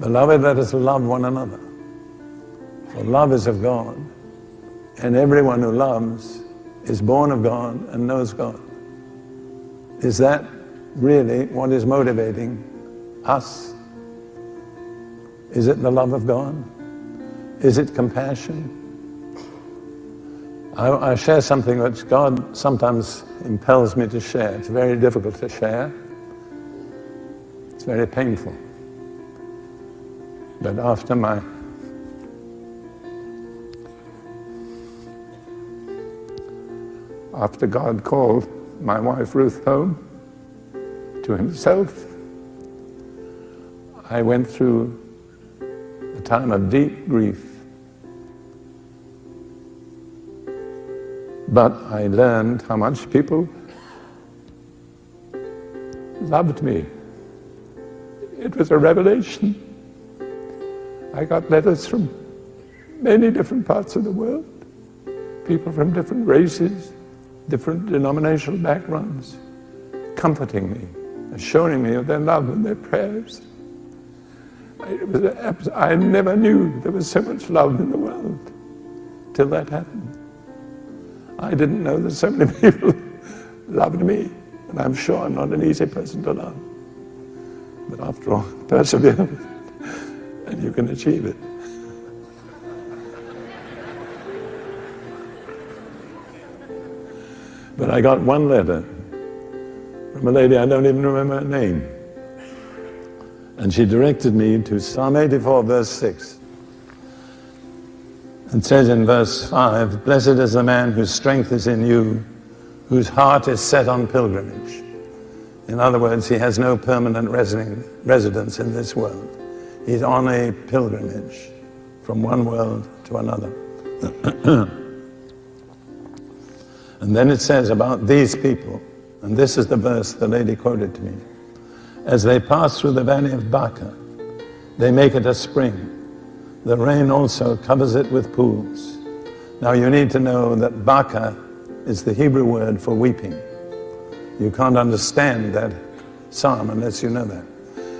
Beloved, let us love one another, for love is of God, and everyone who loves is born of God and knows God. Is that really what is motivating us? Is it the love of God? Is it compassion? I share something which God sometimes impels me to share. It's very difficult to share. It's very painful. But after God called my wife Ruth home to himself, I went through a time of deep grief. But I learned how much people loved me. It was a revelation. I got letters from many different parts of the world, people from different races, different denominational backgrounds, comforting me, assuring me of their love and their prayers. I never knew there was so much love in the world till that happened. I didn't know that so many people loved me, and I'm sure I'm not an easy person to love. But after all, persevere, and you can achieve it. But I got one letter from a lady, I don't even remember her name. And she directed me to Psalm 84, verse 6. It says in verse 5, "Blessed is the man whose strength is in you, whose heart is set on pilgrimage." In other words, he has no permanent residence in this world. He's on a pilgrimage from one world to another. And then it says about these people, and this is the verse the lady quoted to me, "As they pass through the valley of Baca, they make it a spring. The rain also covers it with pools." Now you need to know that Baca is the Hebrew word for weeping. You can't understand that psalm unless you know that.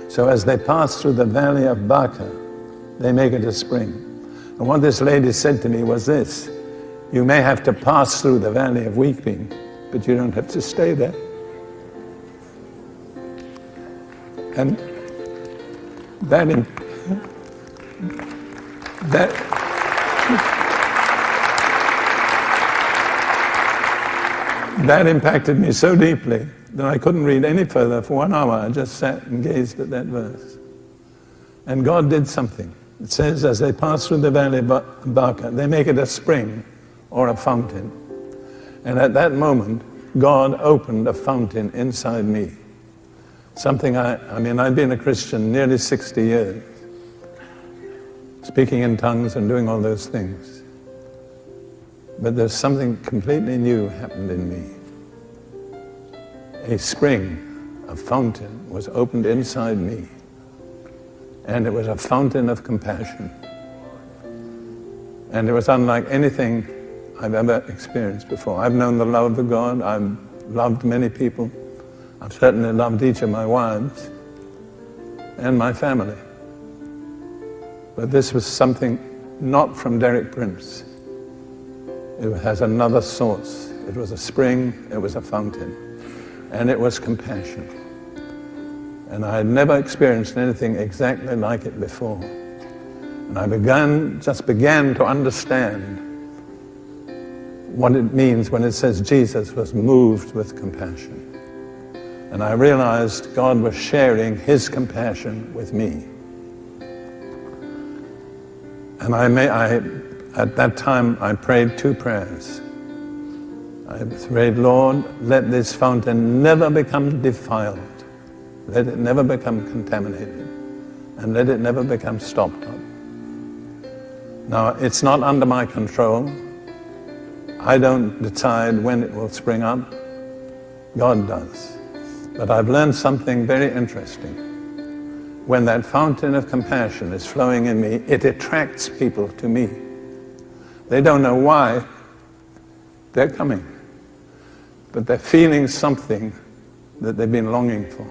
So as they pass through the valley of Baca, they make it a spring. And what this lady said to me was this: you may have to pass through the valley of weeping, but you don't have to stay there. And that impacted me so deeply that I couldn't read any further for 1 hour. I just sat and gazed at that verse. And God did something. It says, as they pass through the valley of Baca, they make it a spring or a fountain. And at that moment, God opened a fountain inside me. Something I've been a Christian nearly 60 years, speaking in tongues and doing all those things. But there's something completely new happened in me. A spring, a fountain was opened inside me. And it was a fountain of compassion. And it was unlike anything I've ever experienced before. I've known the love of God. I've loved many people. I've certainly loved each of my wives and my family. But this was something not from Derek Prince. It has another source. It was a spring, it was a fountain, and it was compassion. And I had never experienced anything exactly like it before. And I just began to understand what it means when it says Jesus was moved with compassion. And I realized God was sharing his compassion with me. And at that time, I prayed 2 prayers. I prayed, Lord, let this fountain never become defiled. Let it never become contaminated. And let it never become stopped up. Now, it's not under my control. I don't decide when it will spring up. God does. But I've learned something very interesting. When that fountain of compassion is flowing in me, it attracts people to me. They don't know why they're coming, but they're feeling something that they've been longing for.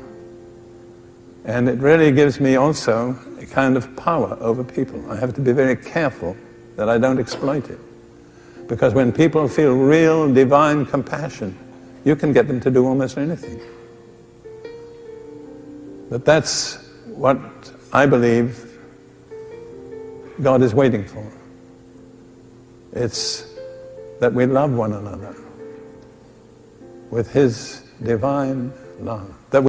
And it really gives me also kind of power over people. I have to be very careful that I don't exploit it. Because when people feel real divine compassion, you can get them to do almost anything. But that's what I believe God is waiting for. It's that we love one another with His divine love. That